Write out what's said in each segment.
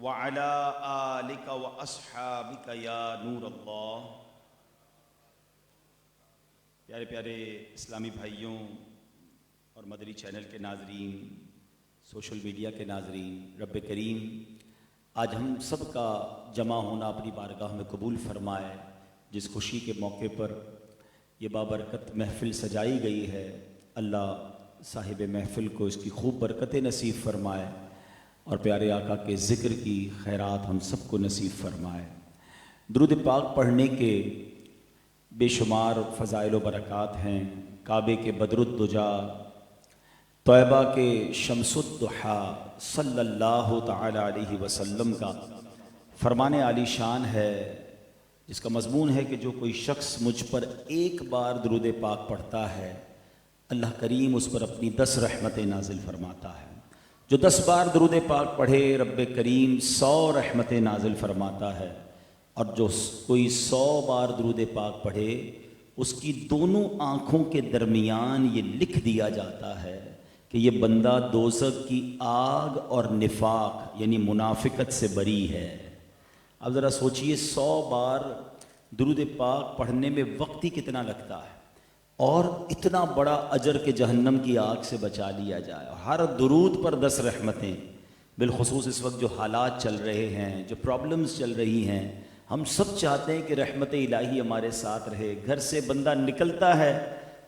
وعلى آلك وأصحابك یا نور اللہ۔ پیارے پیارے اسلامی بھائیوں اور مدنی چینل کے ناظرین، سوشل میڈیا کے ناظرین، رب کریم آج ہم سب کا جمع ہونا اپنی بارگاہ میں قبول فرمائے۔ جس خوشی کے موقع پر یہ بابرکت محفل سجائی گئی ہے، اللہ صاحب محفل کو اس کی خوب برکتیں نصیب فرمائے اور پیارے آقا کے ذکر کی خیرات ہم سب کو نصیب فرمائے۔ درود پاک پڑھنے کے بے شمار فضائل و برکات ہیں۔ کعبے کے بدر الدجا، طیبہ کے شمس الضحیٰ صلی اللہ تعالی علیہ وسلم کا فرمان عالی شان ہے، جس کا مضمون ہے کہ جو کوئی شخص مجھ پر ایک بار درود پاک پڑھتا ہے، اللہ کریم اس پر اپنی 10 رحمتیں نازل فرماتا ہے۔ جو 10 بار درود پاک پڑھے، رب کریم 100 رحمتیں نازل فرماتا ہے، اور جو کوئی 100 بار درود پاک پڑھے، اس کی دونوں آنکھوں کے درمیان یہ لکھ دیا جاتا ہے کہ یہ بندہ دوزخ کی آگ اور نفاق یعنی منافقت سے بری ہے۔ اب ذرا سوچئے 100 بار درود پاک پڑھنے میں وقت ہی کتنا لگتا ہے، اور اتنا بڑا اجر کہ جہنم کی آگ سے بچا لیا جائے۔ ہر درود پر 10 رحمتیں، بالخصوص اس وقت جو حالات چل رہے ہیں، جو پرابلمز چل رہی ہیں، ہم سب چاہتے ہیں کہ رحمت الہی ہمارے ساتھ رہے۔ گھر سے بندہ نکلتا ہے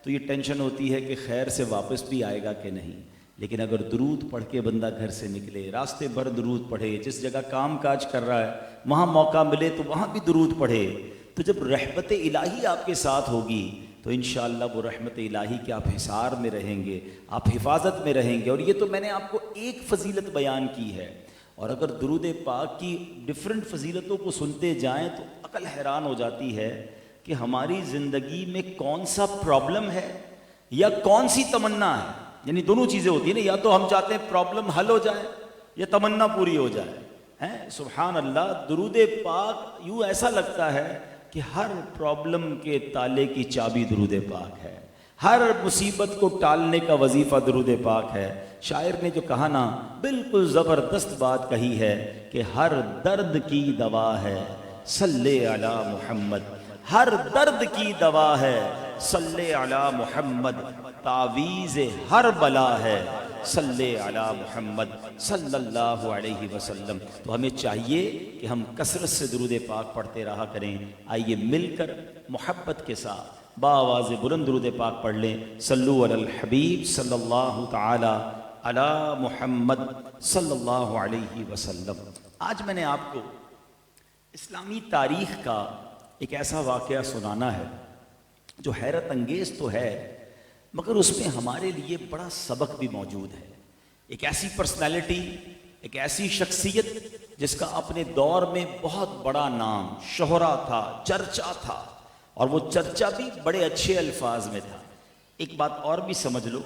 تو یہ ٹینشن ہوتی ہے کہ خیر سے واپس بھی آئے گا کہ نہیں، لیکن اگر درود پڑھ کے بندہ گھر سے نکلے، راستے بھر درود پڑھے، جس جگہ کام کاج کر رہا ہے وہاں موقع ملے تو وہاں بھی درود پڑھے، تو جب رحمت الہی آپ کے ساتھ ہوگی تو انشاءاللہ وہ رحمت الہی کے آپ حصار میں رہیں گے، آپ حفاظت میں رہیں گے۔ اور یہ تو میں نے آپ کو ایک فضیلت بیان کی ہے، اور اگر درود پاک کی ڈیفرنٹ فضیلتوں کو سنتے جائیں تو عقل حیران ہو جاتی ہے کہ ہماری زندگی میں کون سا پرابلم ہے یا کون سی تمنا ہے۔ یعنی دونوں چیزیں ہوتی ہیں نا، یا تو ہم چاہتے ہیں پرابلم حل ہو جائے یا تمنا پوری ہو جائے۔ سبحان اللہ، درود پاک یوں ایسا لگتا ہے کہ ہر پرابلم کے تالے کی چابی درود پاک ہے، ہر مصیبت کو ٹالنے کا وظیفہ درود پاک ہے۔ شاعر نے جو کہا نا، بالکل زبردست بات کہی ہے کہ ہر درد کی دوا ہے صلی علی محمد، ہر درد کی دوا ہے صلی علی محمد، تعویذ ہر بلا ہے صلی علی محمد صلی اللہ علیہ وسلم۔ تو ہمیں چاہیے کہ ہم کثرت سے درود پاک پڑھتے رہا کریں۔ آئیے مل کر محبت کے ساتھ بآواز بلند درود پاک پڑھ لیں۔ صلو علی الحبیب صلی اللہ تعالی علی محمد صلی اللہ علیہ وسلم۔ آج میں نے آپ کو اسلامی تاریخ کا ایک ایسا واقعہ سنانا ہے جو حیرت انگیز تو ہے، مگر اس میں ہمارے لیے بڑا سبق بھی موجود ہے۔ ایک ایسی پرسنالٹی، ایک ایسی شخصیت جس کا اپنے دور میں بہت بڑا نام، شہرہ تھا، چرچا تھا، اور وہ چرچا بھی بڑے اچھے الفاظ میں تھا۔ ایک بات اور بھی سمجھ لو،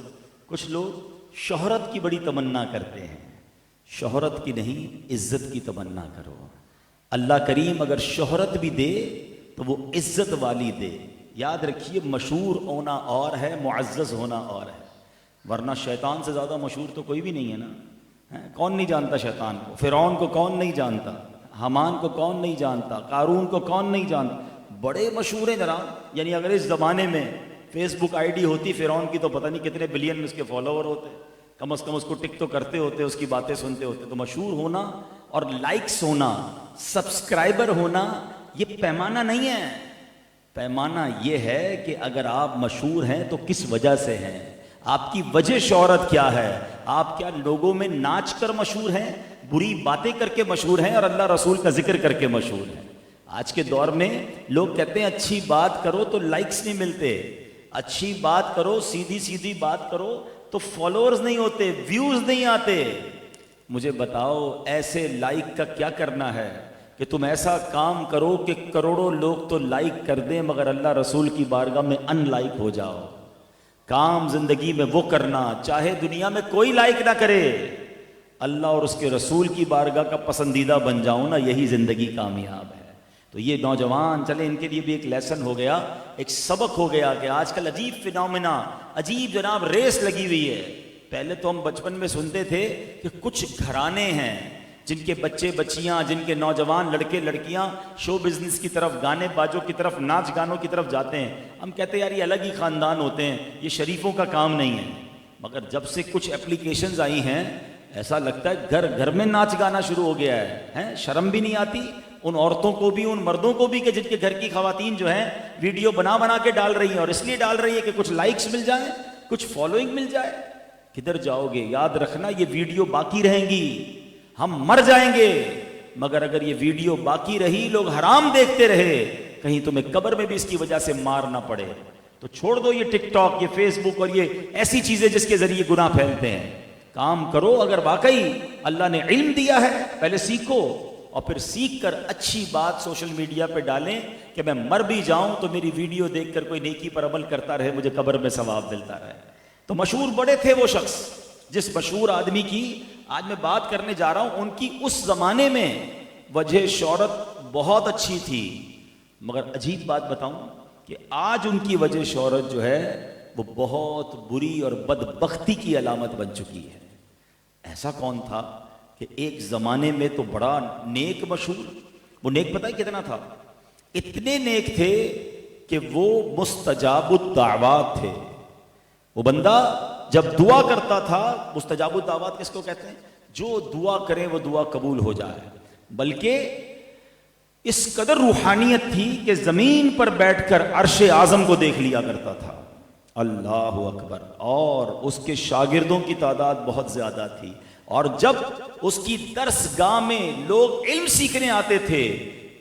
کچھ لوگ شہرت کی بڑی تمنا کرتے ہیں، شہرت کی نہیں، عزت کی تمنا کرو۔ اللہ کریم اگر شہرت بھی دے تو وہ عزت والی دے۔ یاد رکھیے، مشہور ہونا اور ہے، معزز ہونا اور ہے، ورنہ شیطان سے زیادہ مشہور تو کوئی بھی نہیں ہے نا۔ کون نہیں جانتا شیطان کو؟ فرعون کو کون نہیں جانتا؟ حامان کو کون نہیں جانتا؟ قارون کو کون نہیں جانتا؟ بڑے مشہور ہیں جناب۔ یعنی اگر اس زمانے میں فیس بک آئی ڈی ہوتی فرعون کی تو پتہ نہیں کتنے بلین اس کے فالوور ہوتے، کم از کم اس کو ٹک تو کرتے ہوتے، اس کی باتیں سنتے ہوتے۔ تو مشہور ہونا اور لائکس ہونا، سبسکرائبر ہونا، یہ پیمانہ نہیں ہے۔ پیمانہ یہ ہے کہ اگر آپ مشہور ہیں تو کس وجہ سے ہیں، آپ کی وجہ شہرت کیا ہے، آپ کیا لوگوں میں ناچ کر مشہور ہیں، بری باتیں کر کے مشہور ہیں، اور اللہ رسول کا ذکر کر کے مشہور ہیں۔ آج کے دور میں لوگ کہتے ہیں اچھی بات کرو تو لائکس نہیں ملتے، اچھی بات کرو، سیدھی سیدھی بات کرو تو فالوورز نہیں ہوتے، ویوز نہیں آتے۔ مجھے بتاؤ ایسے لائک کا کیا کرنا ہے کہ تم ایسا کام کرو کہ کروڑوں لوگ تو لائک کر دیں مگر اللہ رسول کی بارگاہ میں ان لائک ہو جاؤ۔ کام زندگی میں وہ کرنا چاہے دنیا میں کوئی لائک نہ کرے، اللہ اور اس کے رسول کی بارگاہ کا پسندیدہ بن جاؤں نا، یہی زندگی کامیاب ہے۔ تو یہ نوجوان چلے، ان کے لیے بھی ایک لیسن ہو گیا، ایک سبق ہو گیا کہ آج کل عجیب فینومینا، عجیب جناب ریس لگی ہوئی ہے۔ پہلے تو ہم بچپن میں سنتے تھے کہ کچھ گھرانے ہیں، جن کے بچے بچیاں، جن کے نوجوان لڑکے لڑکیاں شو بزنس کی طرف، گانے بازوں کی طرف، ناچ گانوں کی طرف جاتے ہیں، ہم کہتے ہیں یار یہ الگ ہی خاندان ہوتے ہیں، یہ شریفوں کا کام نہیں ہے. مگر جب سے کچھ اپلیکیشنز آئی ہیں ایسا لگتا ہے گھر گھر میں ناچ گانا شروع ہو گیا ہے. شرم بھی نہیں آتی ان عورتوں کو بھی، ان مردوں کو بھی، کہ جن کے گھر کی خواتین جو ہیں ویڈیو بنا بنا کے ڈال رہی ہیں، اور اس لیے ڈال رہی ہے کہ کچھ لائکس مل جائیں، کچھ فالوئنگ مل جائے. کدھر جاؤ گے؟ یاد رکھنا یہ ویڈیو باقی رہیں گی، ہم مر جائیں گے، مگر اگر یہ ویڈیو باقی رہی، لوگ حرام دیکھتے رہے، کہیں تمہیں قبر میں بھی اس کی وجہ سے مار نہ پڑے. تو چھوڑ دو یہ ٹک ٹاک، یہ فیس بک اور یہ ایسی چیزیں جس کے ذریعے گناہ پھیلتے ہیں. کام کرو، اگر واقعی اللہ نے علم دیا ہے پہلے سیکھو، اور پھر سیکھ کر اچھی بات سوشل میڈیا پہ ڈالیں کہ میں مر بھی جاؤں تو میری ویڈیو دیکھ کر کوئی نیکی پر عمل کرتا رہے، مجھے قبر میں ثواب ملتا رہے. تو مشہور بڑے تھے وہ شخص، جس مشہور آدمی کی آج میں بات کرنے جا رہا ہوں. ان کی اس زمانے میں وجہ شہرت بہت اچھی تھی، مگر عجیب بات بتاؤں کہ آج ان کی وجہ شہرت جو ہے وہ بہت بری اور بدبختی کی علامت بن چکی ہے. ایسا کون تھا کہ ایک زمانے میں تو بڑا نیک مشہور، وہ نیک پتہ ہے کتنا تھا؟ اتنے نیک تھے کہ وہ مستجاب الدعوات تھے. وہ بندہ جب دعا کرتا تھا، مستجاب الدعوات کس کو کہتے ہیں؟ جو دعا کرے وہ دعا قبول ہو جائے. بلکہ اس قدر روحانیت تھی کہ زمین پر بیٹھ کر عرش اعظم کو دیکھ لیا کرتا تھا. اللہ اکبر. اور اس کے شاگردوں کی تعداد بہت زیادہ تھی، اور جب اس کی درس گاہ میں لوگ علم سیکھنے آتے تھے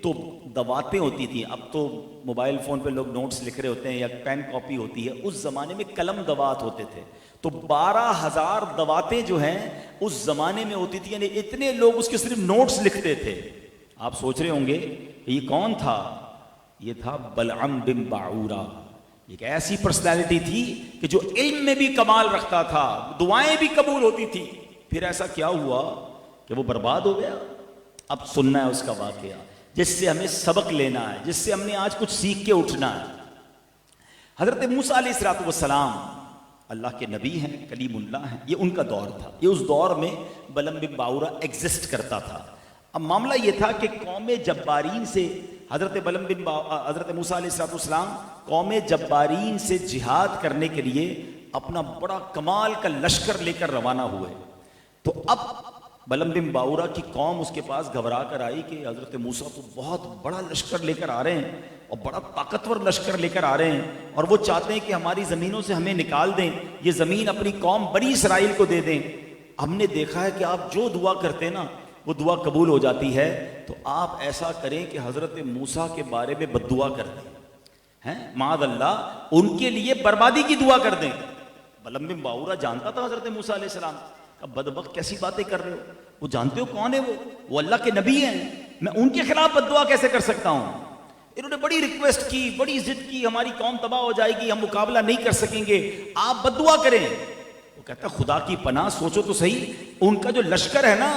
تو دواتیں ہوتی تھیں. اب تو موبائل فون پہ لوگ نوٹس لکھ رہے ہوتے ہیں یا پین کاپی ہوتی ہے، اس زمانے میں قلم دوات ہوتے تھے. تو 12,000 دواتیں جو ہیں اس زمانے میں ہوتی تھی، یعنی اتنے لوگ اس کے صرف نوٹس لکھتے تھے. آپ سوچ رہے ہوں گے کہ یہ کون تھا؟ یہ تھا بلعم بن باعورہ. ایک ایسی پرسنالٹی تھی کہ جو علم میں بھی کمال رکھتا تھا، دعائیں بھی قبول ہوتی تھی. پھر ایسا کیا ہوا کہ وہ برباد ہو گیا؟ اب سننا ہے اس کا واقعہ، جس سے ہمیں سبق لینا ہے، جس سے ہم نے آج کچھ سیکھ کے اٹھنا ہے. حضرت موسیٰ علیہ الصلوۃ والسلام اللہ کے نبی ہیں، کلیم اللہ ہیں. یہ ان کا دور تھا، یہ اس دور میں بلعم بن باعورہ ایگزسٹ کرتا تھا. اب معاملہ یہ تھا کہ قوم جبارین سے حضرت موسیٰ علیہ السلام قوم جبارین سے جہاد کرنے کے لیے اپنا بڑا کمال کا لشکر لے کر روانہ ہوئے. تو اب بلعم بن باعورہ کی قوم اس کے پاس گھبرا کر آئی کہ حضرت موسیٰ تو بہت بڑا لشکر لے کر آ رہے ہیں اور بڑا طاقتور لشکر لے کر آ رہے ہیں، اور وہ چاہتے ہیں کہ ہماری زمینوں سے ہمیں نکال دیں، یہ زمین اپنی قوم بنی اسرائیل کو دے دیں. ہم نے دیکھا ہے کہ آپ جو دعا کرتے ہیں نا وہ دعا قبول ہو جاتی ہے، تو آپ ایسا کریں کہ حضرت موسیٰ کے بارے میں بد دعا کر دیں، معاذ اللہ ان کے لیے بربادی کی دعا کر دیں. بلعم بن باعورہ جانتا تھا حضرت موسیٰ علیہ السلام کا. بدبخت کیسی باتیں کر رہے ہو؟ وہ جانتے ہو کون ہے وہ اللہ کے نبی ہیں، میں ان کے خلاف بد دعا کیسے کر سکتا ہوں؟ انہوں نے بڑی ریکویسٹ کی، بڑی ضد کی، ہماری قوم تباہ ہو جائے گی، ہم مقابلہ نہیں کر سکیں گے، آپ بد دعا کریں. وہ کہتا خدا کی پناہ، سوچو تو صحیح، ان کا جو لشکر ہے نا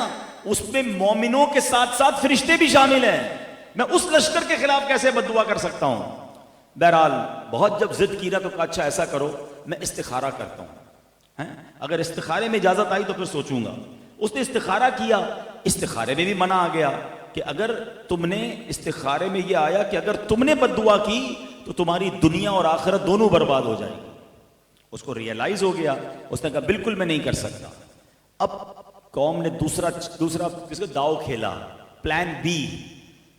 اس میں مومنوں کے ساتھ ساتھ فرشتے بھی شامل ہیں، میں اس لشکر کے خلاف کیسے بد دعا کر سکتا ہوں؟ بہرحال بہت جب ضد کی نا تو کہا اچھا ایسا کرو میں استخارہ کرتا ہوں، اگر استخارے میں اجازت آئی تو پھر سوچوں گا. اس نے استخارہ کیا، استخارے میں بھی منع آ گیا کہ اگر تم نے استخارے میں یہ آیا کہ اگر تم نے بد دعا کی تو تمہاری دنیا اور آخرت دونوں برباد ہو جائے گی. اس کو ریئلائز ہو گیا، اس نے کہا بالکل میں نہیں کر سکتا. اب قوم نے دوسرا کس کو داؤ کھیلا، پلان بی.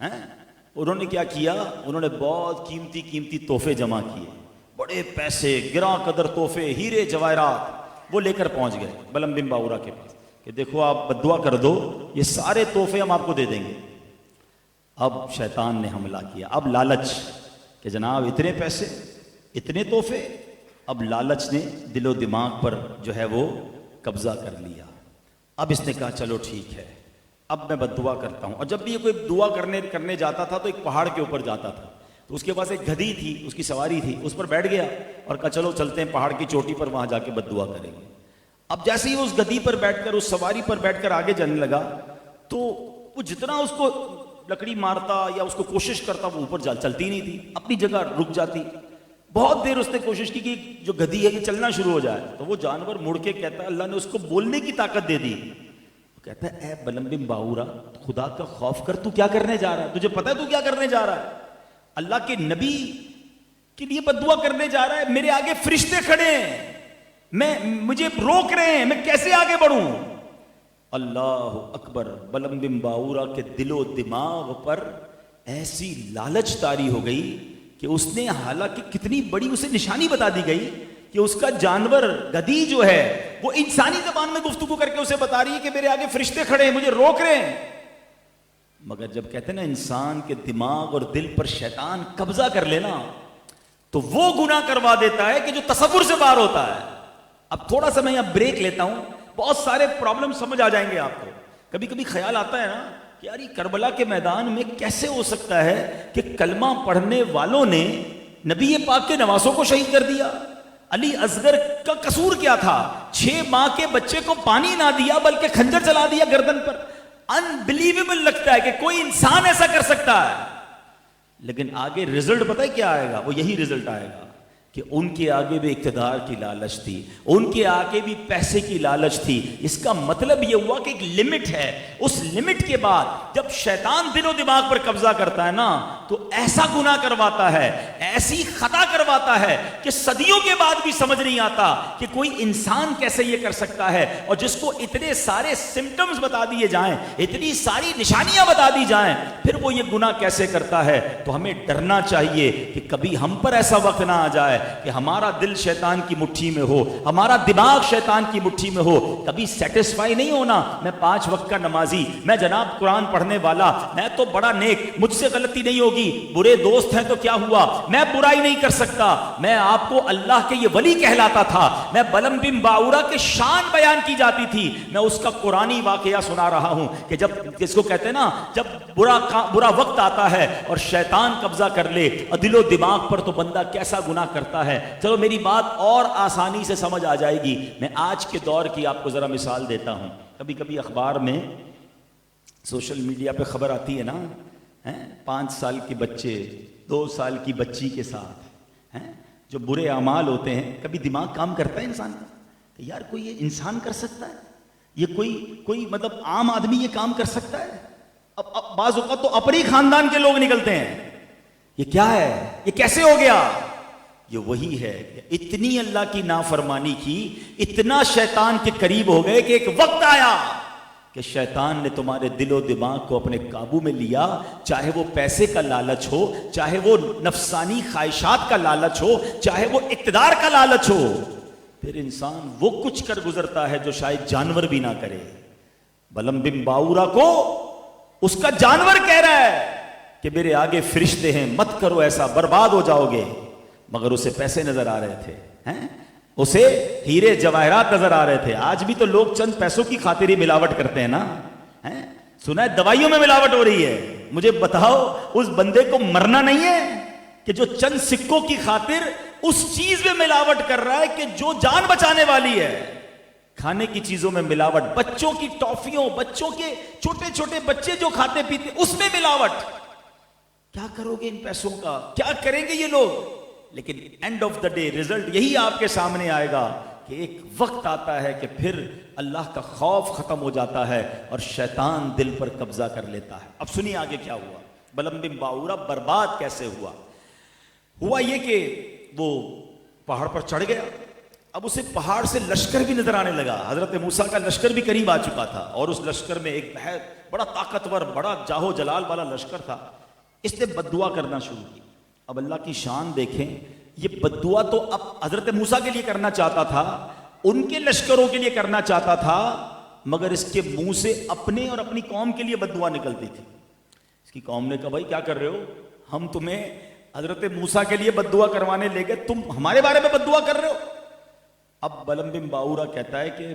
انہوں نے کیا کیا؟ انہوں نے بہت قیمتی تحفے جمع کیے، بڑے پیسے، گراں قدر تحفے، ہیرے جواہرات، وہ لے کر پہنچ گئے بلعم بن باعورہ کے پاس کہ دیکھو آپ بد دعا کر دو، یہ سارے تحفے ہم آپ کو دے دیں گے. اب شیطان نے حملہ کیا، اب لالچ کہ جناب اتنے پیسے، اتنے تحفے. اب لالچ نے دل و دماغ پر جو ہے وہ قبضہ کر لیا. اب اس نے کہا چلو ٹھیک ہے، اب میں بد دعا کرتا ہوں. اور جب بھی یہ کوئی دعا کرنے جاتا تھا تو ایک پہاڑ کے اوپر جاتا تھا، تو اس کے پاس ایک گدھی تھی، اس کی سواری تھی، اس پر بیٹھ گیا اور کہا چلو چلتے ہیں پہاڑ کی چوٹی پر، وہاں جا کے بد دعا کریں گے. اب جیسے ہی اس گدھی پر بیٹھ کر، اس سواری پر بیٹھ کر آگے جانے لگا تو وہ جتنا اس کو لکڑی مارتا یا اس کو کوشش کرتا وہ اوپر چلتی نہیں تھی، اپنی جگہ رک جاتی. بہت دیر اس نے کوشش کی کہ جو گدھی ہے یہ چلنا شروع ہو جائے، تو وہ جانور مڑ کے کہتا ہے اللہ نے اس کو بولنے کی طاقت دے دی. کہتا ہے اے بلم بن باورا خدا کا خوف کر, تو کیا کرنے جا رہا ہے؟ تجھے پتا ہے تو کیا کرنے جا رہا ہے؟ اللہ کے نبی کے لیے بد دعا کرنے جا رہا ہے. میرے آگے فرشتے کھڑے ہیں, مجھے روک رہے ہیں, میں کیسے آگے بڑھوں؟ اللہ اکبر. بلم بن باورا کے دل و دماغ پر ایسی لالچ طاری ہو گئی کہ اس نے, حالانکہ کتنی بڑی اسے نشانی بتا دی گئی کہ اس کا جانور گدی جو ہے وہ انسانی زبان میں گفتگو کر کے اسے بتا رہی ہے کہ میرے آگے فرشتے کھڑے ہیں, مجھے روک رہے ہیں. مگر جب کہتے ہیں نا انسان کے دماغ اور دل پر شیطان قبضہ کر لینا تو وہ گناہ کروا دیتا ہے کہ جو تصور سے باہر ہوتا ہے. اب تھوڑا سا میں یہاں بریک لیتا ہوں, بہت سارے پرابلم سمجھ آ جائیں گے آپ کو. کبھی کبھی خیال آتا ہے نا کہ یار یہ کربلا کے میدان میں کیسے ہو سکتا ہے کہ کلمہ پڑھنے والوں نے نبی پاک کے نواسوں کو شہید کر دیا. علی اصغر کا قصور کیا تھا؟ 6 ماہ کے بچے کو پانی نہ دیا بلکہ خنجر چلا دیا گردن پر. انبلیویبل لگتا ہے کہ کوئی انسان ایسا کر سکتا ہے, لیکن آگے رزلٹ پتہ ہے کیا آئے گا؟ وہ یہی رزلٹ آئے گا کہ ان کے آگے بھی اقتدار کی لالچ تھی, ان کے آگے بھی پیسے کی لالچ تھی. اس کا مطلب یہ ہوا کہ ایک لمٹ ہے, اس لمٹ کے بعد جب شیطان دل و دماغ پر قبضہ کرتا ہے نا تو ایسا گناہ کرواتا ہے, ایسی خطا کرواتا ہے کہ صدیوں کے بعد بھی سمجھ نہیں آتا کہ کوئی انسان کیسے یہ کر سکتا ہے. اور جس کو اتنے سارے سمٹمز بتا دیے جائیں, اتنی ساری نشانیاں بتا دی جائیں, پھر وہ یہ گناہ کیسے کرتا ہے. تو ہمیں ڈرنا چاہیے کہ کبھی ہم پر ایسا وقت نہ آ جائے کہ ہمارا دل شیطان کی مٹھی میں ہو, ہمارا دماغ شیطان کی مٹھی میں ہو. کبھی سیٹسفائی نہیں ہونا, میں 5 وقت کا نمازی, میں جناب قرآن پڑھنے والا, میں تو بڑا نیک, مجھ سے غلطی نہیں ہوگی. برے دوست ہیں تو کیا ہوا, میں برائی نہیں کر سکتا. میں آپ کو اللہ کے یہ ولی کہلاتا تھا, میں بلم بن باورا کے شان بیان کی جاتی تھی. میں اس کا قرآنی واقعہ سنا رہا ہوں کہ جب جس کو کہتے ہیں نا جب برا وقت آتا ہے اور شیطان قبضہ کر لے دل و دماغ پر تو بندہ کیسا گناہ کرتا ہے. چلو میری بات اور آسانی سے سمجھ آ جائے گی. میں آج کے دور کی آپ کو ذرا مثال دیتا ہوں. کبھی کبھی اخبار میں سوشل میڈیا پہ خبر آتی ہے نا, 5 سال کے بچے 2 سال کی بچی کے ساتھ جو برے اعمال ہوتے ہیں. کبھی دماغ کام کرتا ہے انسان کا کہ یار کوئی یہ انسان کر سکتا ہے, یہ کوئی مطلب عام آدمی یہ کام کر سکتا ہے. اب بعض اوقات تو اپنے خاندان کے لوگ نکلتے ہیں, یہ کیا ہے, یہ کیسے ہو گیا. یہ وہی ہے کہ اتنی اللہ کی نافرمانی کی, اتنا شیطان کے قریب ہو گئے کہ ایک وقت آیا کہ شیطان نے تمہارے دل و دماغ کو اپنے قابو میں لیا, چاہے وہ پیسے کا لالچ ہو, چاہے وہ نفسانی خواہشات کا لالچ ہو, چاہے وہ اقتدار کا لالچ ہو. پھر انسان وہ کچھ کر گزرتا ہے جو شاید جانور بھی نہ کرے. بلم بن باورا کو اس کا جانور کہہ رہا ہے کہ میرے آگے فرشتے ہیں, مت کرو ایسا, برباد ہو جاؤ گے. مگر اسے پیسے نظر آ رہے تھے, اسے ہیرے جواہرات نظر آ رہے تھے. آج بھی تو لوگ چند پیسوں کی خاطر ہی ملاوٹ کرتے ہیں نا. سنا ہے دوائیوں میں ملاوٹ ہو رہی ہے. مجھے بتاؤ اس بندے کو مرنا نہیں ہے کہ جو چند سکوں کی خاطر اس چیز میں ملاوٹ کر رہا ہے کہ جو جان بچانے والی ہے. کھانے کی چیزوں میں ملاوٹ, بچوں کی ٹافیوں, بچوں کے چھوٹے چھوٹے بچے جو کھاتے پیتے اس میں ملاوٹ. کیا کرو گے ان پیسوں کا, کیا کریں گے یہ لوگ. لیکن and of the day result یہی آپ کے سامنے آئے گا کہ ایک وقت آتا ہے کہ پھر اللہ کا خوف ختم ہو جاتا ہے اور شیطان دل پر قبضہ کر لیتا ہے. اب سنیے آگے کیا ہوا. بلم بن باورا برباد کیسے ہوا یہ کہ وہ پہاڑ پر چڑھ گیا. اب اسے پہاڑ سے لشکر بھی نظر آنے لگا. حضرت موسیٰ کا لشکر بھی قریب آ چکا تھا اور اس لشکر میں ایک بڑا طاقتور, بڑا جاہو جلال والا لشکر تھا. اس نے بد دعا کرنا شروع کی. اب اللہ کی شان دیکھیں, یہ بد دعا تو اب حضرت موسیٰ کے لیے کرنا چاہتا تھا, ان کے لشکروں کے لیے کرنا چاہتا تھا, مگر اس کے منہ سے اپنے اور اپنی قوم کے لیے بد دعا نکلتی تھی. اس کی قوم نے کہا بھائی کیا کر رہے ہو, ہم تمہیں حضرت موسیٰ کے لیے بد دعا کروانے لے گئے, تم ہمارے بارے میں بد دعا کر رہے ہو. اب بلم بن باورا کہتا ہے کہ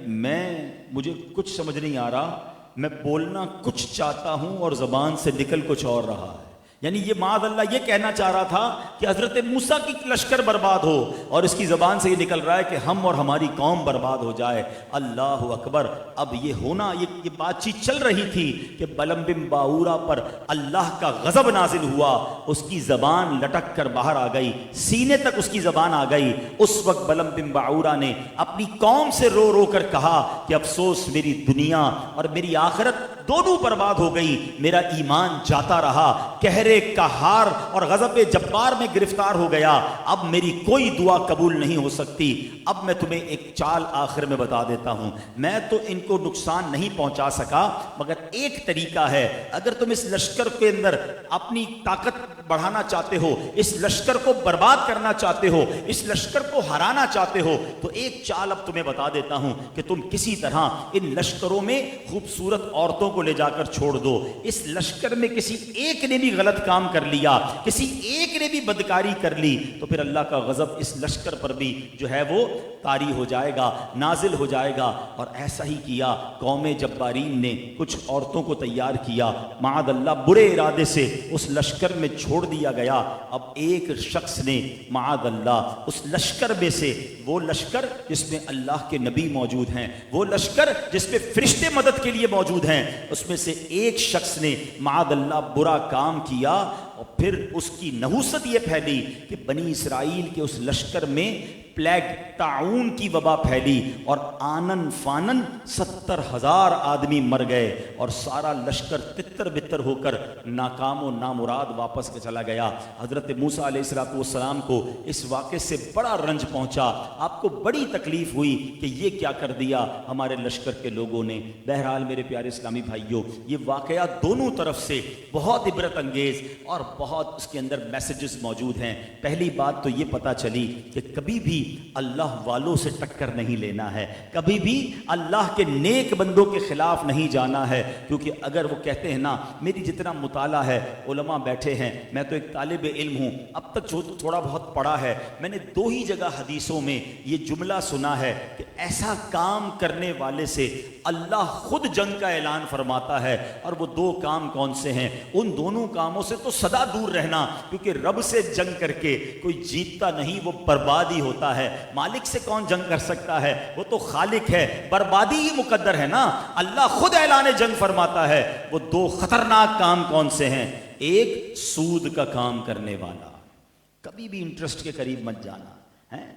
مجھے کچھ سمجھ نہیں آ رہا, میں بولنا کچھ چاہتا ہوں اور زبان سے نکل کچھ اور رہا ہے. یعنی یہ معاذ اللہ یہ کہنا چاہ رہا تھا کہ حضرت موسیٰ کی لشکر برباد ہو، اور اس کی زبان سے یہ نکل رہا ہے کہ ہم اور ہماری قوم برباد ہو جائے۔ اللہ اکبر۔ اب یہ ہونا، یہ بات چیت چل رہی تھی کہ بلعم بن باورا پر اللہ کا غضب نازل ہوا، اس کی زبان لٹک کر باہر آ گئی، سینے تک اس کی زبان آ گئی۔ اس وقت بلعم بن باورا نے اپنی قوم سے رو رو کر کہا کہ افسوس، میری دنیا اور میری آخرت دونوں برباد ہو گئی، میرا ایمان جاتا رہا، قہر قہار اور غضب جبار میں گرفتار ہو گیا، اب میری کوئی دعا قبول نہیں ہو سکتی۔ اب میں تمہیں ایک چال آخر میں بتا دیتا ہوں، میں تو ان کو نقصان نہیں پہنچا سکا، مگر ایک طریقہ ہے، اگر تم اس لشکر کے اندر اپنی طاقت بڑھانا چاہتے ہو، اس لشکر کو برباد کرنا چاہتے ہو، اس لشکر کو ہرانا چاہتے ہو، تو ایک چال اب تمہیں بتا دیتا ہوں کہ تم کسی طرح ان لشکروں میں خوبصورت عورتوں کو لے جا کر چھوڑ دو۔ اس لشکر میں کسی ایک نے بھی غلط کام کر لیا، کسی ایک نے بھی بدکاری کر لی، تو پھر اللہ کا غضب اس لشکر پر بھی جو ہے وہ طاری ہو جائے گا، نازل ہو جائے گا۔ اور ایسا ہی کیا، قوم جبارین نے کچھ عورتوں کو تیار کیا، معاذ اللہ برے ارادے سے اس لشکر میں چھوڑ دیا گیا۔ اب ایک شخص نے معاذ اللہ اس لشکر میں سے، وہ لشکر جس میں اللہ کے نبی موجود ہیں، وہ لشکر جس میں فرشتے مدد کے لیے موجود ہیں، اس میں سے ایک شخص نے معاذ اللہ برا کام کیا، اور پھر اس کی نحوست یہ پھیلی کہ بنی اسرائیل کے اس لشکر میں پلیگ، طاعون کی وبا پھیلی، اور آنن فانن 70,000 آدمی مر گئے، اور سارا لشکر تتر بتر ہو کر ناکام و نامراد واپس کے چلا گیا۔ حضرت موسیٰ علیہ السلام کو اس واقعے سے بڑا رنج پہنچا، آپ کو بڑی تکلیف ہوئی کہ یہ کیا کر دیا ہمارے لشکر کے لوگوں نے۔ بہرحال میرے پیارے اسلامی بھائیوں، یہ واقعہ دونوں طرف سے بہت عبرت انگیز اور بہت اس کے اندر میسیجز موجود ہیں۔ پہلی بات تو یہ پتہ چلی کہ کبھی بھی اللہ والوں سے ٹکر نہیں لینا ہے، کبھی بھی اللہ کے نیک بندوں کے خلاف نہیں جانا ہے، کیونکہ اگر وہ کہتے ہیں نا، میری جتنا مطالعہ ہے، علماء بیٹھے ہیں، میں تو ایک طالب علم ہوں، اب تک جو تھوڑا بہت پڑھا ہے، میں نے 2 ہی جگہ حدیثوں میں یہ جملہ سنا ہے کہ ایسا کام کرنے والے سے اللہ خود جنگ کا اعلان فرماتا ہے، اور وہ 2 کام کون سے ہیں؟ ان دونوں کاموں سے تو سدا دور رہنا، کیونکہ رب سے جنگ کر کے کوئی جیتتا نہیں، وہ بربادی ہوتا ہے۔ مالک سے کون جنگ کر سکتا ہے؟ وہ تو خالق ہے، بربادی ہی مقدر ہے نا، اللہ خود اعلان جنگ فرماتا ہے۔ وہ 2 خطرناک کام کون سے ہیں؟ ایک، سود کا کام کرنے والا، کبھی بھی انٹرسٹ کے قریب مت جانا،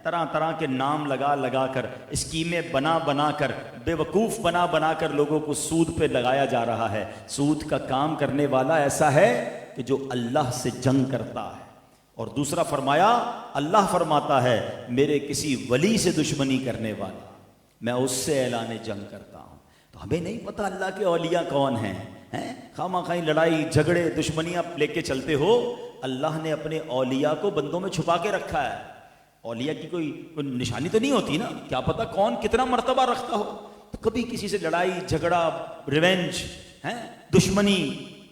طرح طرح کے نام لگا لگا کر، اسکیمیں بنا بنا کر، بے وقوف بنا بنا کر لوگوں کو سود پہ لگایا جا رہا ہے۔ سود کا کام کرنے والا ایسا ہے کہ جو اللہ سے جنگ کرتا ہے۔ اور دوسرا فرمایا، اللہ فرماتا ہے میرے کسی ولی سے دشمنی کرنے والا، میں اس سے اعلان جنگ کرتا ہوں۔ تو ہمیں نہیں پتہ اللہ کے اولیاء کون ہیں، خواہ خواہ لڑائی جھگڑے دشمنیاں لے کے چلتے ہو۔ اللہ نے اپنے اولیاء کو بندوں میں چھپا کے رکھا ہے۔ اولیاء کی کوئی نشانی تو نہیں ہوتی نا، کیا پتہ کون کتنا مرتبہ رکھتا ہو۔ تو کبھی کسی سے لڑائی جھگڑا، ریونج، دشمنی،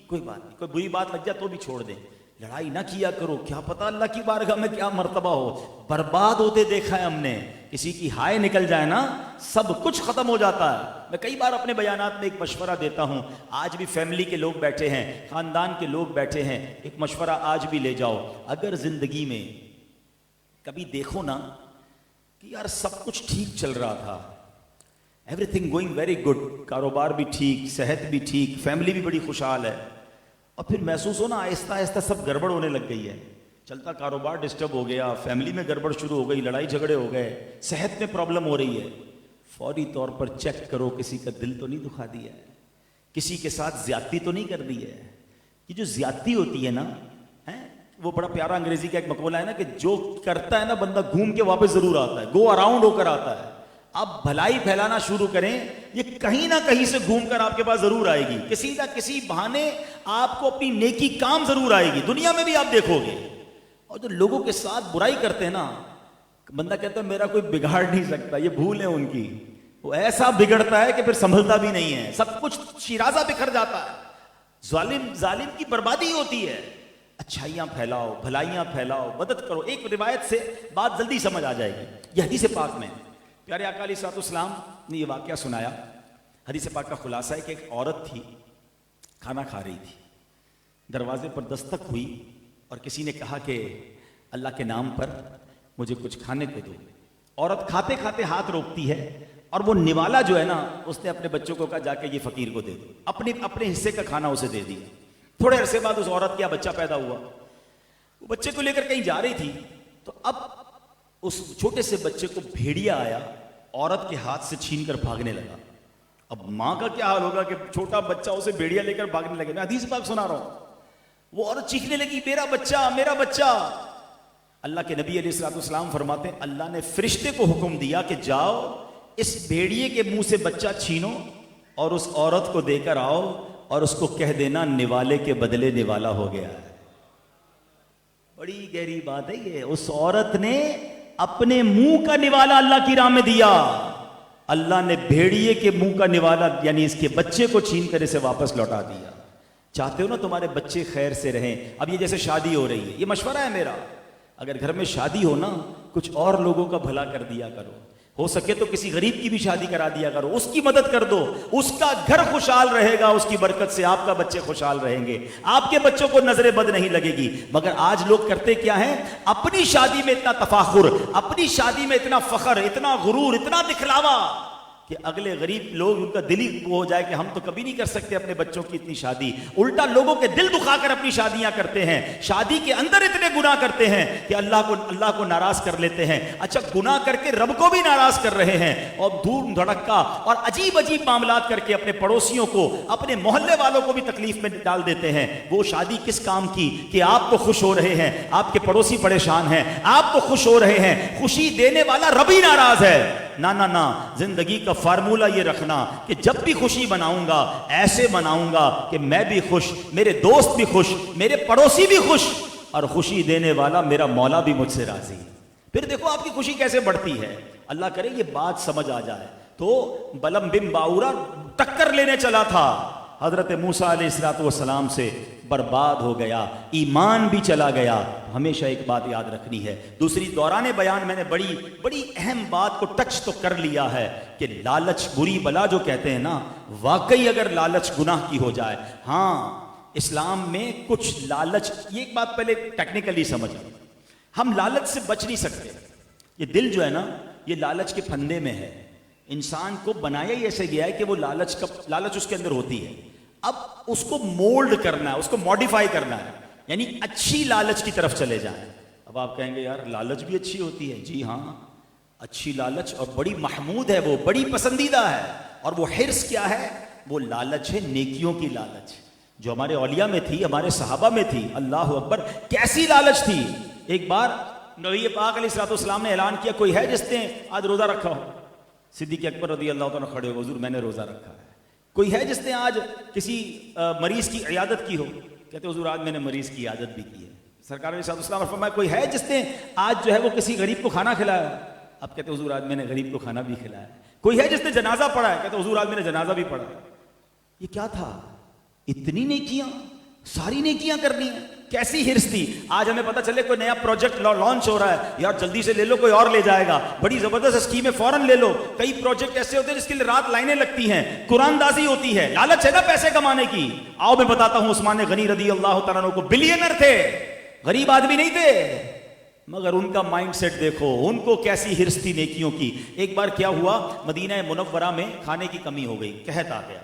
کوئی بات نہیں، کوئی بری بات لگ جائے تو بھی چھوڑ دیں، لڑائی نہ کیا کرو، کیا پتہ اللہ کی بارگاہ میں کیا مرتبہ ہو۔ برباد ہوتے دیکھا ہے ہم نے، کسی کی ہائے نکل جائے نا، سب کچھ ختم ہو جاتا ہے۔ میں کئی بار اپنے بیانات میں ایک مشورہ دیتا ہوں، آج بھی فیملی کے لوگ بیٹھے ہیں، خاندان کے لوگ بیٹھے ہیں، ایک مشورہ آج بھی لے جاؤ۔ اگر زندگی میں کبھی دیکھو نا کہ یار سب کچھ ٹھیک چل رہا تھا، every thing going very good, کاروبار بھی ٹھیک، صحت بھی ٹھیک، فیملی بھی بڑی خوشحال ہے، اور پھر محسوس ہونا آہستہ آہستہ سب گڑبڑ ہونے لگ گئی ہے، چلتا کاروبار ڈسٹرب ہو گیا، فیملی میں گڑبڑ شروع ہو گئی، لڑائی جھگڑے ہو گئے، صحت میں پرابلم ہو رہی ہے، فوری طور پر چیک کرو کسی کا دل تو نہیں دکھا دیا ہے، کسی کے ساتھ زیادتی تو نہیں کر دی ہے۔ یہ جو زیادتی ہوتی ہے نا، وہ بڑا پیارا انگریزی کا ایک مقولہ ہے نا کہ جو کرتا ہے نا بندہ گھوم کے واپس ضرور آتا ہے، گو اراؤنڈ ہو کر آتا ہے۔ آپ بھلائی پھیلانا شروع کریں، یہ کہیں نہ کہیں سے گھوم کر آپ کے پاس ضرور آئے گی، کسی نہ کسی بہانے آپ کو اپنی نیکی کام ضرور آئے گی، دنیا میں بھی آپ دیکھو گے۔ اور جو لوگوں کے ساتھ برائی کرتے ہیں نا، بندہ کہتا ہے میرا کوئی بگاڑ نہیں سکتا، یہ بھول ہے ان کی، وہ ایسا بگڑتا ہے کہ پھر سنبھلتا بھی نہیں ہے، سب کچھ شیرازہ بکھر جاتا ہے۔ ظالم کی بربادی ہوتی ہے۔ اچھائیاں پھیلاؤ، بھلائیاں پھیلاؤ، مدد کرو۔ ایک روایت سے بات جلدی سمجھ آ جائے گی، یہ حدیث پاک میں پیارے آقا علیہ الصلوۃ والسلام نے یہ واقعہ سنایا۔ حدیث پاک کا خلاصہ ہے کہ ایک عورت تھی، کھانا کھا رہی تھی، دروازے پر دستک ہوئی اور کسی نے کہا کہ اللہ کے نام پر مجھے کچھ کھانے کو دو. عورت کھاتے کھاتے ہاتھ روکتی ہے اور وہ نوالا جو ہے نا اس نے اپنے بچوں کو کہا جا کے یہ فقیر کو دے دو. اپنے حصے کا کھانا اسے دے دیا. تھوڑے عرصے بعد اس عورت کا بچہ پیدا ہوا. وہ بچے کو لے کر کہیں جا رہی تھی تو اب اس چھوٹے سے بچے کو بھیڑیا آیا, عورت کے ہاتھ سے چھین کر بھاگنے لگا. اب ماں کا کیا حال ہوگا کہ چھوٹا بچہ اسے بھیڑیا لے کر بھاگنے لگے. میں حدیث پاک سنا رہا ہوں. وہ عورت چیخنے لگی میرا بچہ میرا بچہ. اللہ کے نبی علیہ الصلوۃ والسلام فرماتے ہیں اللہ نے فرشتے کو حکم دیا کہ جاؤ اس بھیڑیے کے منہ سے بچہ چھینو اور اس عورت کو دے کر آؤ اور اس کو کہہ دینا نوالے کے بدلے نوالا ہو گیا ہے. بڑی گہری بات ہے یہ. اس عورت نے اپنے منہ کا نوالا اللہ کی راہ میں دیا. اللہ نے بھیڑیے کے منہ کا نوالا یعنی اس کے بچے کو چھین کر اسے واپس لوٹا دیا. چاہتے ہو نا تمہارے بچے خیر سے رہیں. اب یہ جیسے شادی ہو رہی ہے, یہ مشورہ ہے میرا, اگر گھر میں شادی ہو نا کچھ اور لوگوں کا بھلا کر دیا کرو. ہو سکے تو کسی غریب کی بھی شادی کرا دیا کرو, اس کی مدد کر دو. اس کا گھر خوشحال رہے گا, اس کی برکت سے آپ کا بچے خوشحال رہیں گے, آپ کے بچوں کو نظر بد نہیں لگے گی. مگر آج لوگ کرتے کیا ہیں, اپنی شادی میں اتنا تفاخر, اپنی شادی میں اتنا فخر, اتنا غرور, اتنا دکھلاوا کہ اگلے غریب لوگ ان کا دل ہی ہو جائے کہ ہم تو کبھی نہیں کر سکتے اپنے بچوں کی اتنی شادی. الٹا لوگوں کے دل دکھا کر اپنی شادیاں کرتے ہیں. شادی کے اندر اتنے گناہ کرتے ہیں کہ اللہ کو ناراض کر لیتے ہیں. اچھا گناہ کر کے رب کو بھی ناراض کر رہے ہیں اور دھوم دھڑکا اور عجیب عجیب معاملات کر کے اپنے پڑوسیوں کو, اپنے محلے والوں کو بھی تکلیف میں ڈال دیتے ہیں. وہ شادی کس کام کی کہ آپ تو خوش ہو رہے ہیں, آپ کے پڑوسی پریشان ہیں, آپ تو خوش ہو رہے ہیں, خوشی دینے والا رب ہی ناراض ہے. نہ زندگی کا فارمولہ یہ رکھنا کہ جب بھی خوشی مناؤں گا ایسے مناؤں گا کہ میں بھی خوش, میرے دوست بھی خوش, میرے پڑوسی بھی خوش, اور خوشی دینے والا میرا مولا بھی مجھ سے راضی. پھر دیکھو آپ کی خوشی کیسے بڑھتی ہے. اللہ کرے یہ بات سمجھ آ جائے. تو بلم بن باورا ٹکر لینے چلا تھا حضرت موسیٰ علیہ الصلوۃ والسلام سے, برباد ہو گیا, ایمان بھی چلا گیا. ہمیشہ ایک بات یاد رکھنی ہے. دوسری دوران بیان میں نے بڑی اہم بات کو ٹچ تو کر لیا ہے کہ لالچ بری بلا جو کہتے ہیں نا, واقعی اگر لالچ گناہ کی ہو جائے, ہاں اسلام میں کچھ لالچ, یہ ایک بات پہلے ٹیکنیکلی سمجھ لیں, ہم لالچ سے بچ نہیں سکتے. یہ دل جو ہے نا یہ لالچ کے پھندے میں ہے. انسان کو بنایا ہی ایسے گیا ہے کہ وہ لالچ اس کے اندر ہوتی ہے. اب اس کو مولڈ کرنا ہے, اس کو ماڈیفائی کرنا ہے, یعنی اچھی لالچ کی طرف چلے جائیں. اب آپ کہیں گے یار لالچ بھی اچھی ہوتی ہے. جی ہاں, اچھی لالچ اور بڑی محمود ہے, وہ بڑی پسندیدہ ہے. اور وہ حرص کیا ہے, وہ لالچ ہے نیکیوں کی لالچ, جو ہمارے اولیاء میں تھی, ہمارے صحابہ میں تھی. اللہ اکبر, کیسی لالچ تھی. ایک بار نبی پاک علیہ الصلوۃ والسلام نے اعلان کیا کوئی ہے جس نے آج روزہ رکھا ہو. صدیق اکبر رضی اللہ تعالیٰ کھڑے ہو, حضور میں نے روزہ رکھا ہے. کوئی ہے جس نے آج کسی مریض کی عیادت کی ہو. کہتے حضور آج میں نے مریض کی عیادت بھی کی ہے. سرکار علیہ السلام نے فرمایا کوئی ہے جس نے آج جو ہے وہ کسی غریب کو کھانا کھلایا. اب کہتے حضور آج میں نے غریب کو کھانا بھی کھلایا. کوئی ہے جس نے جنازہ پڑھا ہے. کہتے حضور آج میں نے جنازہ بھی پڑھا. یہ کیا تھا, اتنی نیکیاں, ساری نیکیاں کرنی ہیں. کیسی حرص تھی. آج ہمیں پتہ چلے کوئی نیا پروجیکٹ لانچ ہو رہا ہے, یار جلدی سے لے لو کوئی اور لے جائے گا, بڑی زبردست اسکیم ہے فوراً لے لو. کئی پروجیکٹ ایسے ہوتے ہیں جس کے لیے رات لائنیں لگتی ہیں, قرآن دازی ہوتی ہے, لالچ ہے نا پیسے کمانے کی. آؤ میں بتاتا ہوں, عثمان غنی رضی اللہ تعالیٰ عنہ کو بلینر تھے, غریب آدمی نہیں تھے, مگر ان کا مائنڈ سیٹ دیکھو, ان کو کیسی حرص تھی نیکیوں کی. ایک بار کیا ہوا, مدینہ منورہ میں کھانے کی کمی ہو گئی, قحط آ گیا.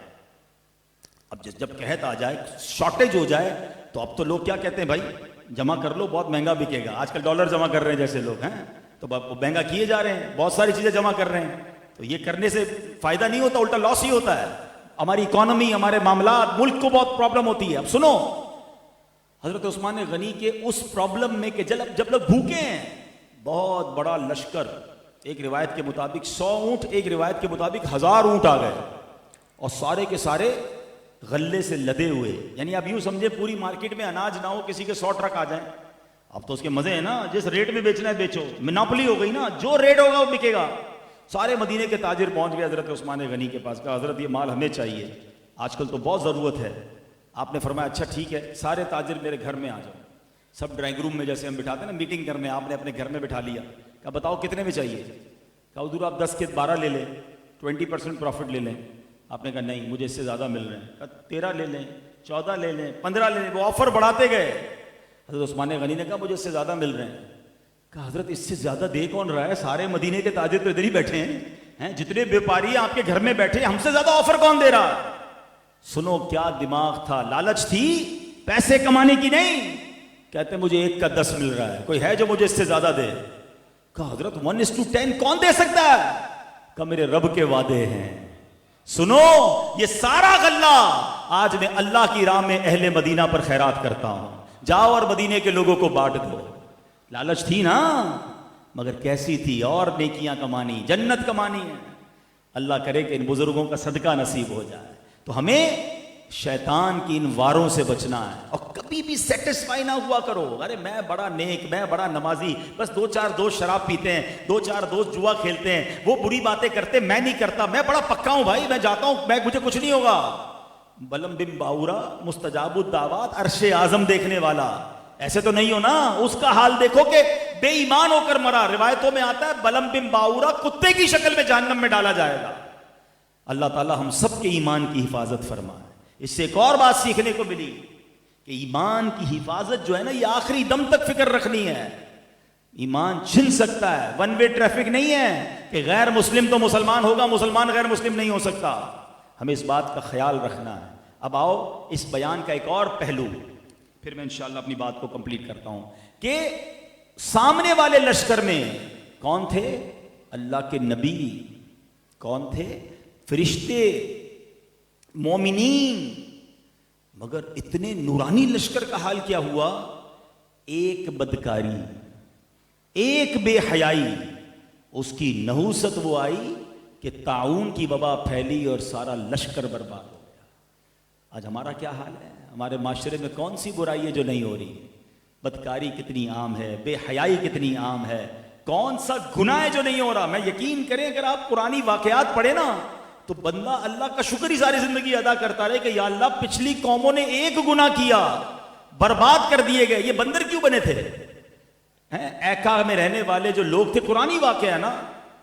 اب جب قحط آ جائے, شارٹیج ہو جائے, تو اب تو لوگ کیا کہتے ہیں, بھائی جمع کر لو بہت مہنگا بکے گا. آج کل ڈالر جمع کر رہے ہیں جیسے لوگ ہیں, تو مہنگا کیے جا رہے ہیں, بہت ساری چیزیں جمع کر رہے ہیں. تو یہ کرنے سے فائدہ نہیں ہوتا, الٹا لاس ہی ہوتا ہے. ہماری اکانومی, ہمارے معاملات, ملک کو بہت پرابلم ہوتی ہے. اب سنو, حضرت عثمان غنی کے اس پرابلم میں کہ جب لوگ بھوکے ہیں, بہت بڑا لشکر, ایک روایت کے مطابق 100 اونٹ, ایک روایت کے مطابق 1000 اونٹ آ گئے, اور سارے کے سارے غلے سے لدے ہوئے. یعنی آپ یوں سمجھے پوری مارکیٹ میں اناج نہ ہو, کسی کے 100 ٹرک آ جائیں. اب تو اس کے مزے ہیں نا, جس ریٹ میں بیچنا ہے بیچو, مناپلی ہو گئی نا, جو ریٹ ہوگا وہ بکے گا. سارے مدینے کے تاجر پہنچ گئے حضرت عثمان غنی کے پاس, کہا حضرت یہ مال ہمیں چاہیے, آج کل تو بہت ضرورت ہے. آپ نے فرمایا اچھا ٹھیک ہے, سارے تاجر میرے گھر میں آ جاؤ. سب ڈرائنگ روم میں جیسے ہم بٹھاتے ہیں نا میٹنگ کرنے, آپ نے اپنے گھر میں بٹھا لیا. کہا بتاؤ کتنے میں چاہیے. کہا حضور آپ 10 کے 12 لے لیں, 20% پروفٹ لے لیں. آپ نے کہا نہیں مجھے اس سے زیادہ مل رہے ہیں. کہا 13 لے لیں, 14 لے لیں, 15 لے لیں. وہ آفر بڑھاتے گئے. حضرت عثمان غنی نے کہا مجھے اس سے زیادہ مل رہے ہیں. کہا حضرت اس سے زیادہ دے کون رہا ہے؟ سارے مدینے کے تاجر تو ادھر ہی بیٹھے ہیں, جتنے بیپاری آپ کے گھر میں بیٹھے, ہم سے زیادہ آفر کون دے رہا ہے؟ سنو کیا دماغ تھا, لالچ تھی پیسے کمانے کی نہیں. کہتے مجھے 1 کا 10 مل رہا ہے, کوئی ہے جو مجھے اس سے زیادہ دے؟ کہا حضرت 1:10 کون دے سکتا ہے؟ کہا میرے رب کے وعدے ہیں. سنو یہ سارا غلہ آج میں اللہ کی راہ میں اہل مدینہ پر خیرات کرتا ہوں, جاؤ اور مدینے کے لوگوں کو بانٹ دو. لالچ تھی نا, مگر کیسی تھی؟ اور نیکیاں کمانی, جنت کمانی ہے. اللہ کرے کہ ان بزرگوں کا صدقہ نصیب ہو جائے. تو ہمیں شیطان کی ان واروں سے بچنا ہے, اور کبھی بھی سیٹسفائی نہ ہوا کرو. ارے میں بڑا نیک, میں بڑا نمازی, بس 2-4 دوست شراب پیتے ہیں, 2-4 دوست جوا کھیلتے ہیں, وہ بری باتیں کرتے, میں نہیں کرتا, میں بڑا پکا ہوں بھائی, میں جاتا ہوں, مجھے کچھ نہیں ہوگا. بلم بن باورا مستجاب الدعوات, عرش اعظم دیکھنے والا, ایسے تو نہیں ہو نا. اس کا حال دیکھو کہ بے ایمان ہو کر مرا. روایتوں میں آتا ہے بلم بن باورا کتے کی شکل میں جہنم میں ڈالا جائے گا. اللہ تعالی ہم سب کے ایمان کی حفاظت فرمائے. اس سے ایک اور بات سیکھنے کو ملی کہ ایمان کی حفاظت جو ہے نا, یہ آخری دم تک فکر رکھنی ہے. ایمان چھن سکتا ہے, 1 وے ٹریفک نہیں ہے کہ غیر مسلم تو مسلمان ہوگا, مسلمان غیر مسلم نہیں ہو سکتا. ہمیں اس بات کا خیال رکھنا ہے. اب آؤ اس بیان کا ایک اور پہلو, پھر میں انشاءاللہ اپنی بات کو کمپلیٹ کرتا ہوں, کہ سامنے والے لشکر میں کون تھے؟ اللہ کے نبی. کون تھے؟ فرشتے, مومنین. مگر اتنے نورانی لشکر کا حال کیا ہوا؟ ایک بدکاری, ایک بے حیائی, اس کی نحوست وہ آئی کہ طاعون کی وبا پھیلی اور سارا لشکر برباد ہو گیا. آج ہمارا کیا حال ہے؟ ہمارے معاشرے میں کون سی برائی ہے جو نہیں ہو رہی؟ بدکاری کتنی عام ہے, بے حیائی کتنی عام ہے, کون سا گناہ ہے جو نہیں ہو رہا؟ میں یقین کریں اگر آپ پرانی واقعات پڑھیں نا, تو بندہ اللہ کا شکر ہی ساری زندگی ادا کرتا رہے کہ یا اللہ پچھلی قوموں نے ایک گناہ کیا, برباد کر دیے گئے, یہ بندر کیوں بنے تھے؟ ایکا میں رہنے والے جو لوگ تھے, قرآنی واقعہ ہے نا,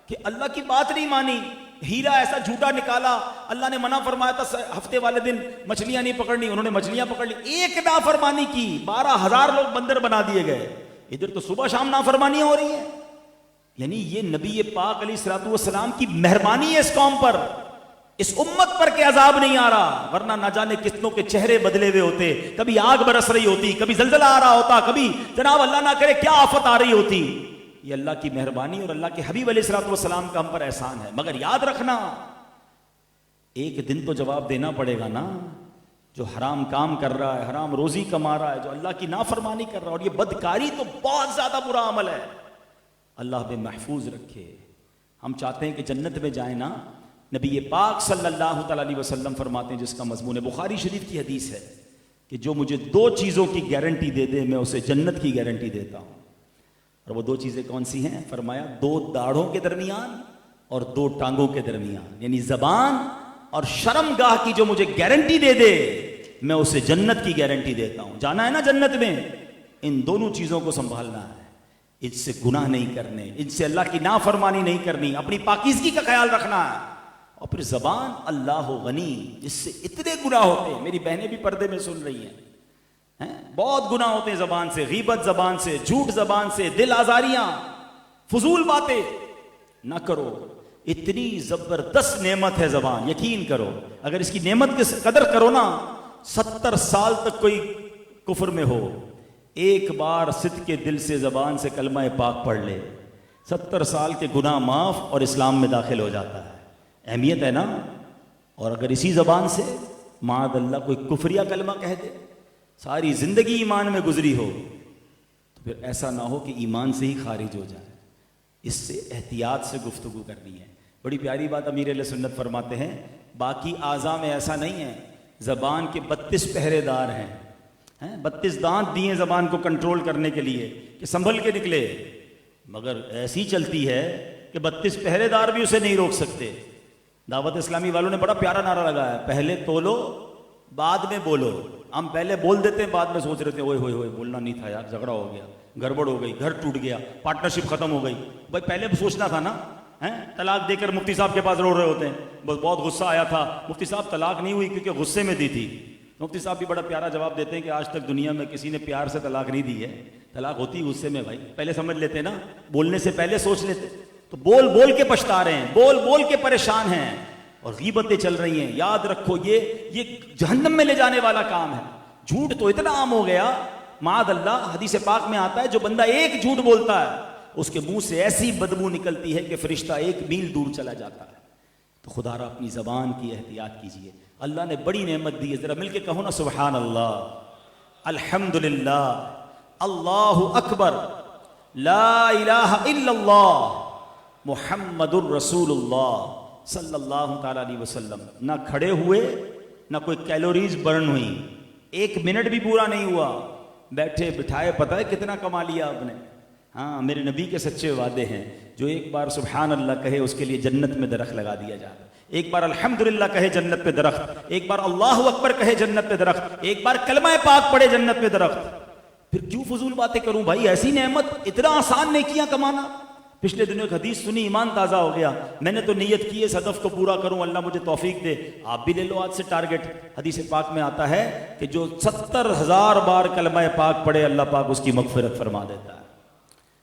کہ اللہ کی بات نہیں مانی, ہیرا ایسا جھوٹا نکالا, اللہ نے منع فرمایا تھا ہفتے والے دن مچھلیاں نہیں پکڑنی, انہوں نے مچھلیاں پکڑ لی, ایک نافرمانی کی 12,000 لوگ بندر بنا دیے گئے. ادھر تو صبح شام نافرمانیاں ہو رہی ہیں. یعنی یہ نبی پاک علیہ الصلوۃ والسلام کی مہربانی ہے اس قوم پر, اس امت پر کہ عذاب نہیں آ رہا, ورنہ نہ جانے کتنوں کے چہرے بدلے ہوئے ہوتے, کبھی آگ برس رہی ہوتی, کبھی زلزلہ آ رہا ہوتا, کبھی جناب اللہ نہ کرے کیا آفت آ رہی ہوتی. یہ اللہ کی مہربانی اور اللہ کے حبیب علیہ الصلوۃ والسلام کا ہم پر احسان ہے. مگر یاد رکھنا ایک دن تو جواب دینا پڑے گا نا. جو حرام کام کر رہا ہے, حرام روزی کما رہا ہے, جو اللہ کی نافرمانی کر رہا ہے, اور یہ بدکاری تو بہت زیادہ برا عمل ہے. اللہ بے محفوظ رکھے. ہم چاہتے ہیں کہ جنت میں جائیں نا. نبی پاک صلی اللہ تعالیٰ علیہ وسلم فرماتے ہیں, جس کا مضمون ہے بخاری شریف کی حدیث ہے, کہ جو مجھے 2 چیزوں کی گارنٹی دے دے میں اسے جنت کی گارنٹی دیتا ہوں. اور وہ 2 چیزیں کون سی ہیں؟ فرمایا 2 داڑھوں کے درمیان اور 2 ٹانگوں کے درمیان, یعنی زبان اور شرم گاہ کی جو مجھے گارنٹی دے دے میں اسے جنت کی گارنٹی دیتا ہوں. جانا ہے نا جنت میں, ان دونوں چیزوں کو سنبھالنا ہے. ان سے گناہ نہیں کرنے, ان سے اللہ کی نافرمانی نہیں کرنی, اپنی پاکیزگی کا خیال رکھنا ہے. اور پھر زبان اللہ غنی, جس سے اتنے گناہ ہوتے ہیں. میری بہنیں بھی پردے میں سن رہی ہیں, بہت گناہ ہوتے ہیں زبان سے, غیبت زبان سے, جھوٹ زبان سے, دل آزاریاں, فضول باتیں نہ کرو. اتنی زبردست نعمت ہے زبان, یقین کرو. اگر اس کی نعمت کی قدر کرو نا, 70 سال تک کوئی کفر میں ہو, ایک بار صدق کے دل سے زبان سے کلمہ پاک پڑھ لے, 70 سال کے گناہ معاف اور اسلام میں داخل ہو جاتا ہے. اہمیت ہے نا. اور اگر اسی زبان سے معاذ اللہ کوئی کفریہ کلمہ کہہ دے, ساری زندگی ایمان میں گزری ہو, تو پھر ایسا نہ ہو کہ ایمان سے ہی خارج ہو جائے. اس سے احتیاط سے گفتگو کرنی ہے. بڑی پیاری بات امیر اہل سنت فرماتے ہیں, باقی اعضاء میں ایسا نہیں ہے. زبان کے 32 پہرے دار ہیں, 32 دانت دیے زبان کو کنٹرول کرنے کے لیے کہ سنبھل کے نکلے, مگر ایسی چلتی ہے کہ 32 پہرے دار بھی اسے نہیں روک سکتے. دعوت اسلامی والوں نے بڑا پیارا نعرہ لگایا, پہلے تولو بعد میں بولو. ہم پہلے بول دیتے ہیں, بعد میں سوچ رہے تھے اوئے ہوئے ہوئے بولنا نہیں تھا یار, جھگڑا ہو گیا, گڑبڑ ہو گئی, گھر ٹوٹ گیا, پارٹنرشپ ختم ہو گئی. بھائی پہلے سوچنا تھا نا. طلاق دے کر مفتی صاحب کے پاس رو رہے ہوتے ہیں, بس بہت غصہ آیا تھا, مفتی صاحب طلاق نہیں ہوئی کیونکہ غصے میں دی تھی. مفتی صاحب بھی بڑا پیارا جواب دیتے ہیں کہ آج تک دنیا میں کسی نے پیار سے طلاق نہیں دی ہے، طلاق ہوتی غصے میں بھائی، پہلے سمجھ لیتے نا، بولنے سے پہلے سوچ لیتے، تو بول بول کے پچھتا رہے ہیں، بول بول کے پریشان ہیں اور غیبتیں چل رہی ہیں۔ یاد رکھو یہ جہنم میں لے جانے والا کام ہے۔ جھوٹ تو اتنا عام ہو گیا، معاذ اللہ، حدیث پاک میں آتا ہے جو بندہ ایک جھوٹ بولتا ہے اس کے منہ سے ایسی بدبو نکلتی ہے کہ فرشتہ 1 میل دور چلا جاتا ہے۔ تو خدا را اپنی زبان کی احتیاط کیجئے، اللہ نے بڑی نعمت دی ہے، ذرا مل کے کہو نا سبحان اللہ، الحمدللہ، اللہ اکبر، لا الہ الا اللہ، محمد الرسول اللہ صلی اللہ تعالی علیہ وسلم۔ نہ کھڑے ہوئے نہ کوئی کیلوریز برن ہوئی، 1 منٹ بھی پورا نہیں ہوا، بیٹھے بٹھائے، پتہ ہے کتنا کما لیا آپ نے۔ ہاں، میرے نبی کے سچے وعدے ہیں، جو ایک بار سبحان اللہ کہے اس کے لیے جنت میں درخت لگا دیا جائے، ایک بار الحمدللہ کہے جنت پہ درخت، ایک بار اللہ اکبر کہے جنت پہ درخت، ایک بار کلمہ پاک پڑھے جنت پہ درخت۔ پھر کیوں فضول باتیں کروں بھائی، ایسی نعمت، اتنا آسان نیکیاں کمانا۔ پچھلے دنوں ایک حدیث سنی، ایمان تازہ ہو گیا، میں نے تو نیت کی ہے اس ہدف کو پورا کروں، اللہ مجھے توفیق دے، آپ بھی لے لو آج سے ٹارگٹ۔ حدیث پاک میں آتا ہے کہ جو 70,000 بار کلمہ پاک پڑھے اللہ پاک اس کی مغفرت فرما دیتا ہے۔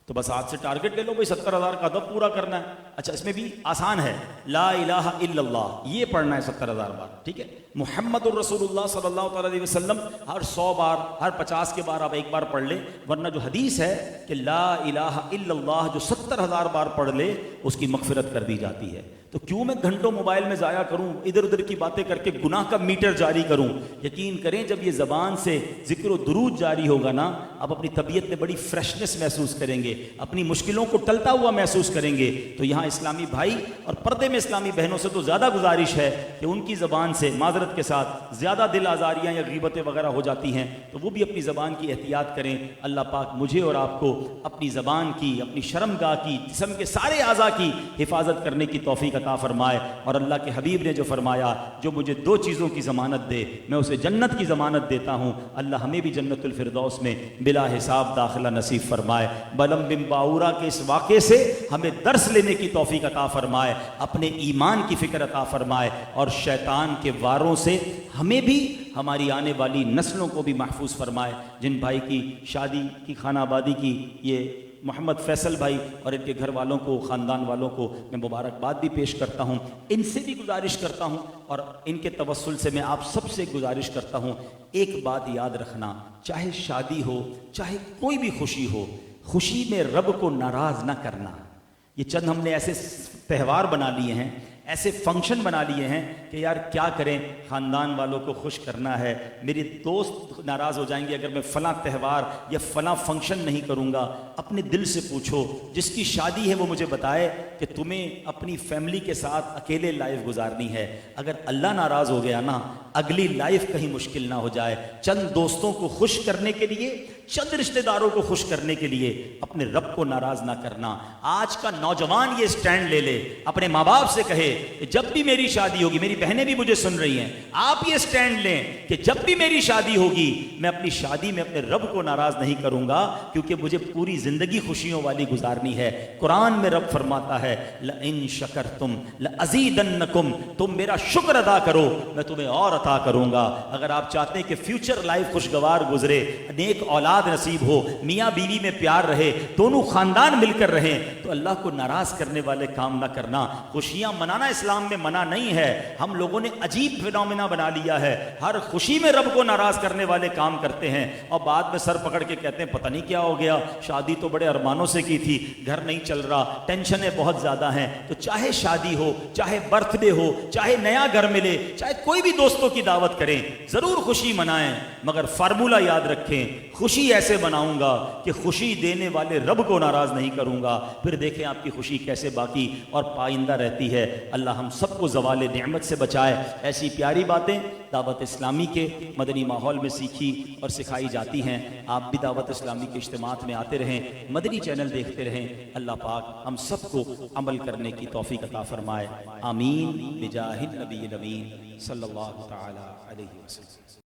تو بس آج سے ٹارگٹ لے لو بھائی، 70,000 کا ہدف پورا کرنا ہے۔ اچھا، اس میں بھی آسان ہے، لا الہ الا اللہ، یہ پڑھنا ہے 70,000 بار، ٹھیک ہے۔ محمد الرسول اللہ صلی اللہ تعالیٰ علیہ وسلم ہر 100 بار، ہر 50 کے بار آپ ایک بار پڑھ لیں، ورنہ جو حدیث ہے کہ لا الہ الا اللہ جو 70,000 بار پڑھ لے اس کی مغفرت کر دی جاتی ہے۔ تو کیوں میں گھنٹوں موبائل میں ضائع کروں، ادھر ادھر کی باتیں کر کے گناہ کا میٹر جاری کروں؟ یقین کریں جب یہ زبان سے ذکر و درود جاری ہوگا نا، آپ اپنی طبیعت میں بڑی فریشنس محسوس کریں گے، اپنی مشکلوں کو ٹلتا ہوا محسوس کریں گے۔ تو یہاں اسلامی بھائی اور پردے میں اسلامی بہنوں سے تو زیادہ گزارش ہے کہ ان کی زبان سے معذرت کے ساتھ زیادہ دل آزاریاں یا غیبتیں وغیرہ ہو جاتی ہیں تو وہ بھی اپنی زبان کی احتیاط کریں۔ اللہ پاک مجھے اور آپ کو اپنی زبان کی، اپنی شرمگاہ کی، جسم کے سارے اعضاء کی حفاظت کرنے کی توفیق عطا فرمائے۔ اور اللہ کے حبیب نے جو فرمایا، جو مجھے 2 چیزوں کی ضمانت دے میں اسے جنت کی ضمانت دیتا ہوں، اللہ ہمیں بھی جنت الفردوس میں بلا حساب داخلہ نصیب فرمائے۔ بلم بن باورا کے اس واقعے سے ہمیں درس لینے کی توفیق عطا فرمائے، اپنے ایمان کی فکر عطا فرمائے، اور شیطان کے واروں سے ہمیں بھی، ہماری آنے والی نسلوں کو بھی محفوظ فرمائے۔ جن بھائی کی شادی کی خانہ آبادی کی، یہ محمد فیصل بھائی اور ان کے گھر والوں کو، خاندان والوں کو میں مبارکباد بھی پیش کرتا ہوں، ان سے بھی گزارش کرتا ہوں اور ان کے توسل سے میں آپ سب سے گزارش کرتا ہوں، ایک بات یاد رکھنا، چاہے شادی ہو، چاہے کوئی بھی خوشی ہو، خوشی میں رب کو ناراض نہ کرنا۔ یہ چند ہم نے ایسے تہوار بنا لیے ہیں، ایسے فنکشن بنا لیے ہیں کہ یار کیا کریں، خاندان والوں کو خوش کرنا ہے، میرے دوست ناراض ہو جائیں گے اگر میں فلاں تہوار یا فلاں فنکشن نہیں کروں گا۔ اپنے دل سے پوچھو، جس کی شادی ہے وہ مجھے بتائے کہ تمہیں اپنی فیملی کے ساتھ اکیلے لائف گزارنی ہے، اگر اللہ ناراض ہو گیا نا، اگلی لائف کہیں مشکل نہ ہو جائے۔ چند دوستوں کو خوش کرنے کے لیے، چند رشتہ داروں کو خوش کرنے کے لیے اپنے رب کو ناراض نہ کرنا۔ آج کا نوجوان یہ سٹینڈ لے لے، اپنے ماں باپ سے کہے کہ جب بھی میری شادی ہوگی، میری بہنیں بھی مجھے سن رہی ہیں، آپ یہ سٹینڈ لیں کہ جب بھی میری شادی ہوگی میں اپنی شادی میں اپنے رب کو ناراض نہیں کروں گا، کیونکہ مجھے پوری زندگی خوشیوں والی گزارنی ہے۔ قرآن میں رب فرماتا ہے لَإِن شَكَرْتُمْ لَأَزِيدَنَّكُمْ، تم میرا شکر ادا کرو میں تمہیں اور عطا کروں گا۔ اگر آپ چاہتے ہیں کہ فیوچر لائف خوشگوار گزرے، نیک اولاد نصیب ہو، میاں بیوی میں پیار رہے، دونوں خاندان مل کر رہیں، تو اللہ کو ناراض کرنے والے کام نہ کرنا۔ خوشیاں منانا اسلام میں منع نہیں ہے، ہم لوگوں نے عجیب فینومینا بنا لیا ہے، ہر خوشی میں رب کو ناراض کرنے والے کام کرتے ہیں اور بعد میں سر پکڑ کے کہتے ہیں پتہ نہیں کیا ہو گیا، شادی تو بڑے ارمانوں سے کی تھی، گھر نہیں چل رہا، ٹینشنیں بہت زیادہ ہیں۔ تو چاہے شادی ہو، چاہے برتھ ڈے ہو، چاہے نیا گھر ملے، چاہے کوئی بھی دوستوں کی دعوت کریں، ضرور خوشی منائیں، مگر فارمولہ یاد رکھیں، خوشی ایسے مناؤں گا کہ خوشی دینے والے رب کو ناراض نہیں کروں گا، پھر دیکھیں آپ کی خوشی کیسے باقی اور پائندہ رہتی ہے۔ اللہ ہم سب کو زوال نعمت سے بچائے۔ ایسی پیاری باتیں دعوت اسلامی کے مدنی ماحول میں سیکھی اور سکھائی جاتی ہیں، آپ بھی دعوت اسلامی کے اجتماعات میں آتے رہیں، مدنی چینل دیکھتے رہیں۔ اللہ پاک ہم سب کو عمل کرنے کی توفیق عطا فرمائے، آمین بجاہ النبی الامین صلی اللہ تعالی علیہ وسلم۔